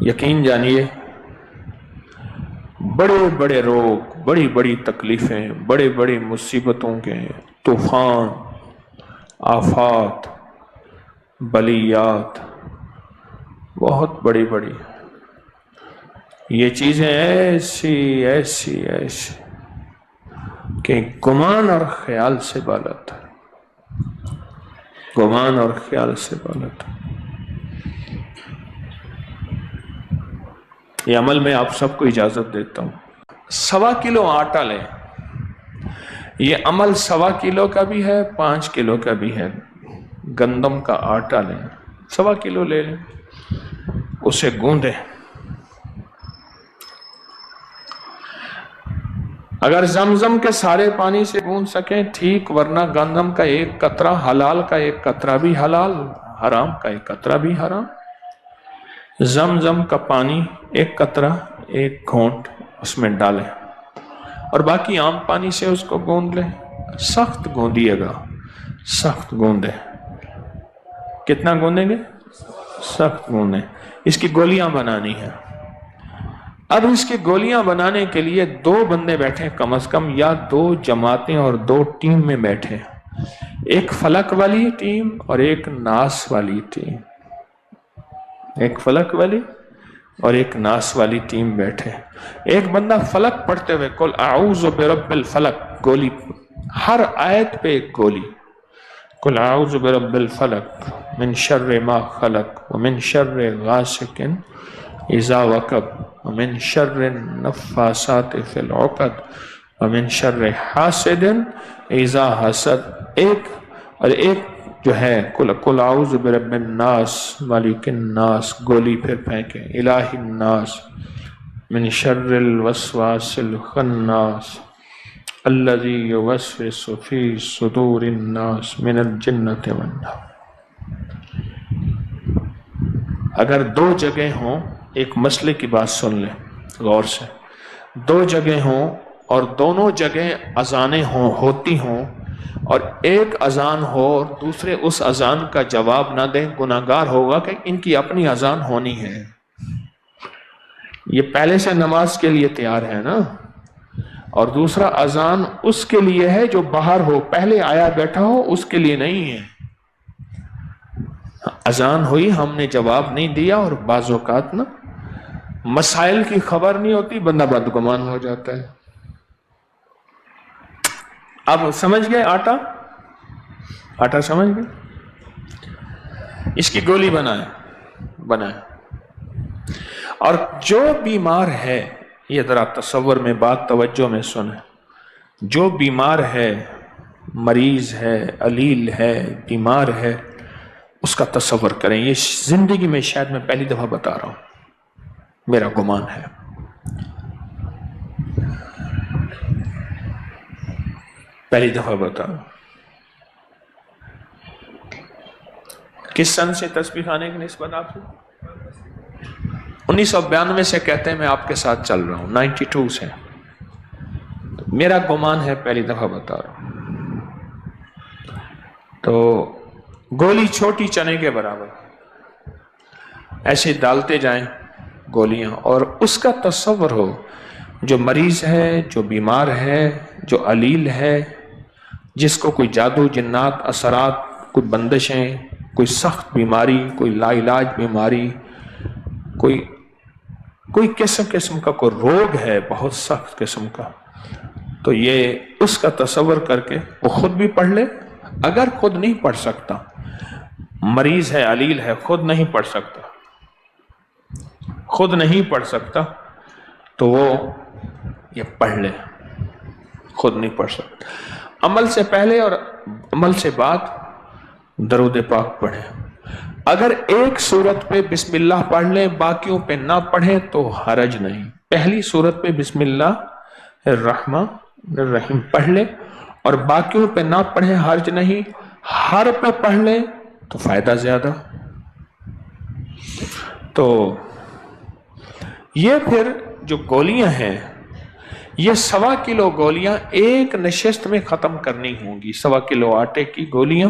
یقین جانیے بڑے بڑے روگ، بڑی بڑی تکلیفیں، بڑے بڑے مصیبتوں کے طوفان، آفات، بلیات، بہت بڑی بڑی، یہ چیزیں ایسی ایسی ایسی کہ گمان اور خیال سے بالاتر، گمان اور خیال سے بالاتر۔ یہ عمل میں آپ سب کو اجازت دیتا ہوں۔ 1.25 کلو آٹا لیں، یہ عمل 1.25 کلو کا بھی ہے، 5 کلو کا بھی ہے۔ گندم کا آٹا لیں، 1.25 کلو لے لیں، اسے گوندیں۔ اگر زمزم کے سارے پانی سے گوندھ سکیں ٹھیک، ورنہ گندم کا ایک قطرہ حلال کا ایک قطرہ بھی حلال، حرام کا ایک قطرہ بھی حرام۔ زمزم کا پانی ایک قطرہ، ایک گھونٹ اس میں ڈالیں اور باقی عام پانی سے اس کو گوندھ لیں۔ سخت گوندیے گا، سخت گوندیں۔ کتنا گوندیں گے؟ سخت گوندیں۔ اس کی گولیاں بنانی ہیں۔ اب اس کی گولیاں بنانے کے لیے 2 بندے بیٹھے کم از کم، یا 2 جماعتیں اور 2 ٹیم میں بیٹھے، ایک فلک والی ٹیم اور ایک ناس والی ٹیم، ایک فلک والی اور ایک ناس والی ٹیم بیٹھے۔ ایک بندہ فلک پڑھتے ہوئے قل اعوذ برب الفلق، گولی، ہر آیت پہ ایک گولی، قل اعوذ برب الفلق من شر ما خلق ومن شر غاسق اذا وقب ومن شر النفاثات فی العقد ومن شر حاسد اذا حسد۔ ایک اور ایک جو ہے قل اعوذ برب الناس مالک الناس، گولی پھر پھینکیں، الہ الناس من شر الوسواس الخناس الذی یوسوس فی صدور الناس من الجنۃ والناس۔ اگر 2 جگہ ہوں، ایک مسئلے کی بات سن لیں غور سے، 2 جگہ ہوں اور دونوں جگہ اذانیں ہوتی ہوں، اور ایک اذان ہو اور دوسرے اس اذان کا جواب نہ دیں، گناہگار ہوگا کہ ان کی اپنی اذان ہونی ہے۔ یہ پہلے سے نماز کے لیے تیار ہے نا، اور دوسرا اذان اس کے لیے ہے جو باہر ہو، پہلے آیا بیٹھا ہو اس کے لیے نہیں ہے۔ اذان ہوئی، ہم نے جواب نہیں دیا، اور بعض اوقات نا مسائل کی خبر نہیں ہوتی، بندہ بدگمان ہو جاتا ہے۔ اب سمجھ گئے آٹا؟ آٹا سمجھ گئے؟ اس کی گولی بنائیں۔ اور جو بیمار ہے، یہ ذرا تصور میں بات توجہ میں سنیں، جو بیمار ہے، مریض ہے، علیل ہے، بیمار ہے، اس کا تصور کریں۔ یہ زندگی میں شاید میں پہلی دفعہ بتا رہا ہوں، میرا گمان ہے۔ پہلی دفعہ بتا رہا ہوں۔ کس سن سے تسبیح خانے کی نسبت آپ سے؟ 1992 سے کہتے ہیں، میں آپ کے ساتھ چل رہا ہوں، 92 سے۔ میرا گمان ہے پہلی دفعہ بتا رہا ہوں۔ تو گولی چھوٹی چنے کے برابر، ایسے ڈالتے جائیں گولیاں، اور اس کا تصور ہو جو مریض ہے، جو بیمار ہے، جو علیل ہے، جس کو کوئی جادو جنات اثرات، کوئی بندشیں، کوئی سخت بیماری، کوئی لا علاج بیماری، کوئی قسم کا کوئی روگ ہے، بہت سخت قسم کا، تو یہ اس کا تصور کر کے وہ خود بھی پڑھ لے۔ اگر خود نہیں پڑھ سکتا، مریض ہے، علیل ہے، خود نہیں پڑھ سکتا، تو وہ یہ پڑھ لے، خود نہیں پڑھ سکتا۔ عمل سے پہلے اور عمل سے بعد درود پاک پڑھیں۔ اگر ایک سورت پہ بسم اللہ پڑھ لیں، باقیوں پہ نہ پڑھیں تو حرج نہیں۔ پہلی سورت پہ بسم اللہ الرحمن الرحیم پڑھ لیں اور باقیوں پہ نہ پڑھیں، حرج نہیں۔ ہر پہ پڑھ لیں تو فائدہ زیادہ۔ تو یہ پھر جو گولیاں ہیں، یہ 1.25 کلو گولیاں ایک نشست میں ختم کرنی ہوں گی۔ 1.25 کلو آٹے کی گولیاں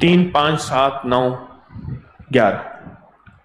3, 5, 7, 9, 11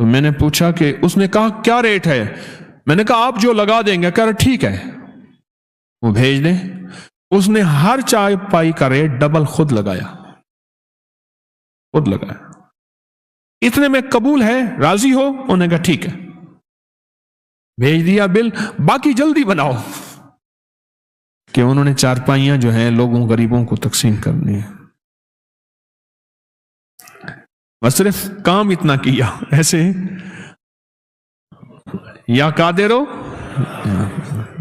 تو میں نے پوچھا کہ اس نے کہا کیا ریٹ ہے؟ میں نے کہا آپ جو لگا دیں گے۔ کہہ رہا ٹھیک ہے وہ بھیج دیں۔ اس نے ہر چائے پائی کا ریٹ ڈبل خود لگایا، خود لگایا۔ اتنے میں قبول ہے، راضی ہو؟ انہوں نے کہا ٹھیک ہے، بھیج دیا بل۔ باقی جلدی بناؤ کہ انہوں نے چارپائیاں جو ہیں لوگوں غریبوں کو تقسیم کرنی ہے۔ بس صرف کام اتنا کیا، ایسے یا قادر ہو۔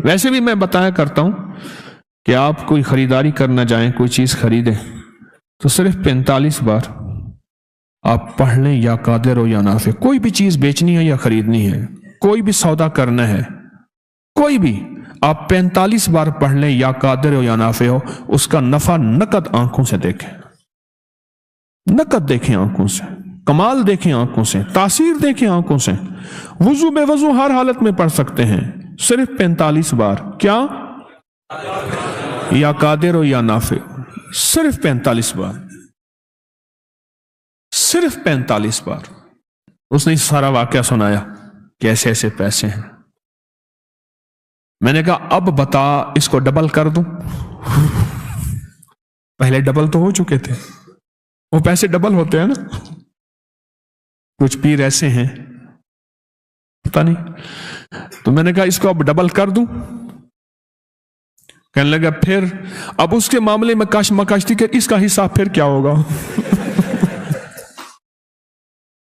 ویسے بھی میں بتایا کرتا ہوں کہ آپ کوئی خریداری کرنا جائیں، کوئی چیز خریدیں تو صرف 45 بار آپ پڑھ لیں یا قادر ہو یا نافع۔ کوئی بھی چیز بیچنی ہے یا خریدنی ہے، کوئی بھی سودا کرنا ہے، کوئی بھی، آپ 45 بار پڑھ لیں یا قادر ہو یا نافع ہو، اس کا نفع نقد آنکھوں سے دیکھیں، نقد دیکھیں آنکھوں سے، کمال دیکھیں آنکھوں سے، تاثیر دیکھیں آنکھوں سے۔ وضو بے وضو ہر حالت میں پڑھ سکتے ہیں، صرف 45 بار۔ کیا؟ یا قادر ہو یا نافع، صرف 45 بار، صرف 45 بار۔ اس نے سارا واقعہ سنایا کہ ایسے ایسے پیسے ہیں۔ میں نے کہا اب بتا اس کو ڈبل کر دوں؟ پہلے ڈبل تو ہو چکے تھے، وہ پیسے ڈبل ہوتے ہیں نا۔ کچھ پیر ایسے ہیں پتہ نہیں، تو میں نے کہا اس کو اب ڈبل کر دوں؟ کہنے لگا پھر اب اس کے معاملے میں کش مکشتی کہ اس کا حصہ پھر کیا ہوگا؟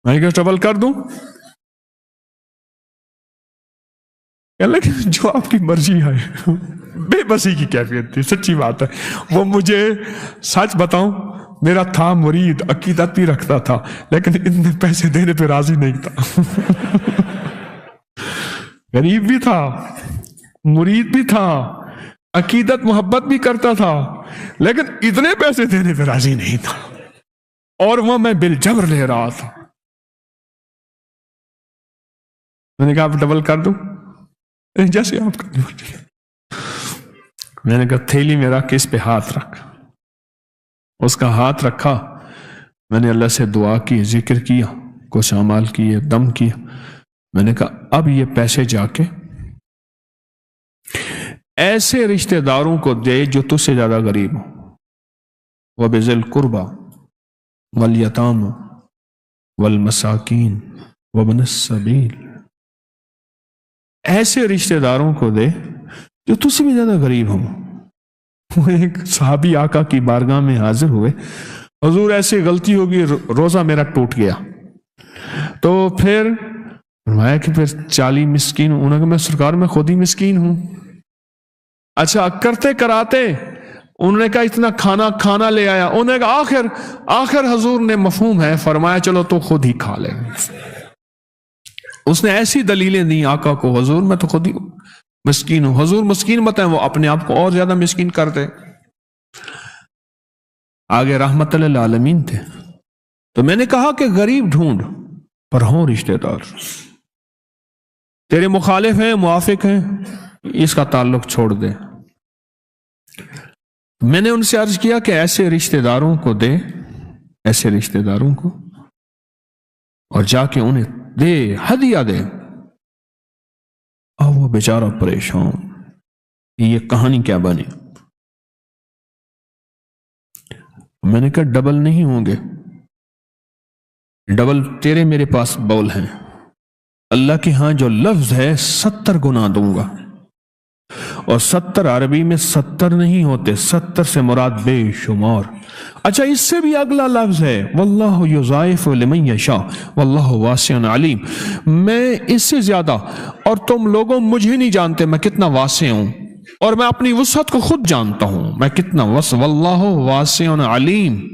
میں نے کہا ڈبل کر دوں؟ کہنے لگا جو آپ کی مرضی ہے۔ بے بسی کی کیفیت تھی، سچی بات ہے۔ وہ مجھے سچ بتاؤں، میرا تھا مرید، عقیدت بھی رکھتا تھا، لیکن اتنے پیسے دینے پہ راضی نہیں تھا۔ غریب بھی تھا، مرید بھی تھا، عقیدت محبت بھی کرتا تھا، لیکن اتنے پیسے دینے پہ راضی نہیں تھا، اور وہ میں بالجبر لے رہا تھا۔ میں نے کہا آپ ڈبل کر دوں؟ جیسے آپ کا۔ میں نے کہا تھیلی میں رکھ کے اس پہ ہاتھ رکھ۔ اس کا ہاتھ رکھا، میں نے اللہ سے دعا کی، ذکر کیا، کچھ اعمال کیے، دم کیا۔ میں نے کہا اب یہ پیسے جا کے ایسے رشتہ داروں کو دے جو تجھ سے زیادہ غریب ہوں، وَبِذِي الْقُرْبَى وَالْيَتَامَى وَالْمَسَاكِينِ وَابْنِ السَّبِيلِ۔ ایسے رشتہ داروں کو دے جو تجھ سے بھی زیادہ غریب ہوں۔ وہ ایک صحابی آقا کی بارگاہ میں حاضر ہوئے، حضور ایسی غلطی ہوگی، روزہ میرا ٹوٹ گیا، تو پھر فرمایا کہ پھر 40 مسکین ہوں۔ انہوں نے کہا میں سرکار میں خود ہی مسکین ہوں۔ اچھا کرتے کراتے انہوں نے کہا اتنا کھانا لے آیا۔ انہوں نے کہا آخر حضور نے مفہوم ہے، فرمایا چلو تو خود ہی کھا لے۔ اس نے ایسی دلیلیں دی آقا کو، حضور میں تو خود ہی مسکین ہوں۔ حضور مسکین بتائیں، وہ اپنے آپ کو اور زیادہ مسکین کرتے۔ آگے رحمت للعالمین تھے۔ تو میں نے کہا کہ غریب ڈھونڈ پر ہوں رشتہ دار، تیرے مخالف ہیں، موافق ہیں، اس کا تعلق چھوڑ دے۔ میں نے ان سے عرض کیا کہ ایسے رشتہ داروں کو دے، ایسے رشتہ داروں کو، اور جا کے انہیں دے، ہدیہ دے۔ اور وہ بیچارہ پریشان، یہ کہانی کیا بنی؟ میں نے کہا ڈبل نہیں ہوں گے، ڈبل تیرے میرے پاس بول ہیں، اللہ کے ہاں جو لفظ ہے 70 گنا دوں گا، اور 70 عربی میں 70 نہیں ہوتے، 70 سے مراد بے شمار۔ اچھا اس سے بھی اگلا لفظ ہے واللہ یضاعف لمن یشاء واللہ واسع علیم، میں اس سے زیادہ، اور تم لوگوں مجھے نہیں جانتے میں کتنا واسع ہوں، اور میں اپنی وسعت کو خود جانتا ہوں میں کتنا وسع، واللہ واسع علیم۔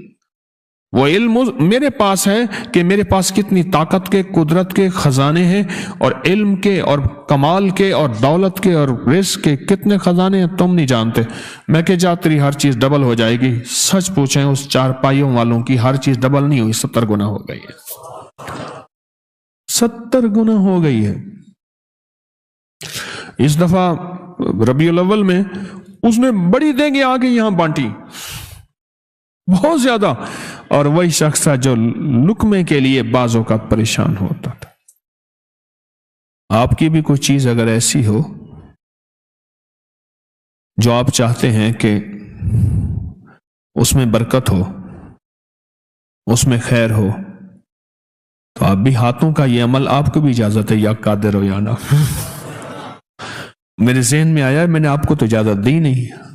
وہ علم میرے پاس ہے کہ میرے پاس کتنی طاقت کے، قدرت کے خزانے ہیں، اور علم کے، اور کمال کے، اور دولت کے، اور رزق کے کتنے خزانے ہیں تم نہیں جانتے۔ میں کہ جا تیری ہر چیز ڈبل ہو جائے گی۔ سچ پوچھیں اس 4 پائیوں والوں کی ہر چیز ڈبل نہیں ہوئی، 70 گنا ہو گئی ہے، 70 گنا ہو گئی ہے۔ اس دفعہ ربیع الاول میں اس نے بڑی دینگیں آگے یہاں بانٹی، بہت زیادہ، اور وہی شخص تھا جو لقمے کے لیے بعضوں کا پریشان ہوتا تھا۔ آپ کی بھی کوئی چیز اگر ایسی ہو جو آپ چاہتے ہیں کہ اس میں برکت ہو، اس میں خیر ہو، تو آپ بھی ہاتھوں کا یہ عمل، آپ کو بھی اجازت ہے، یا قادر ہو یا نہ۔ میرے ذہن میں آیا، میں نے آپ کو تو اجازت دی نہیں۔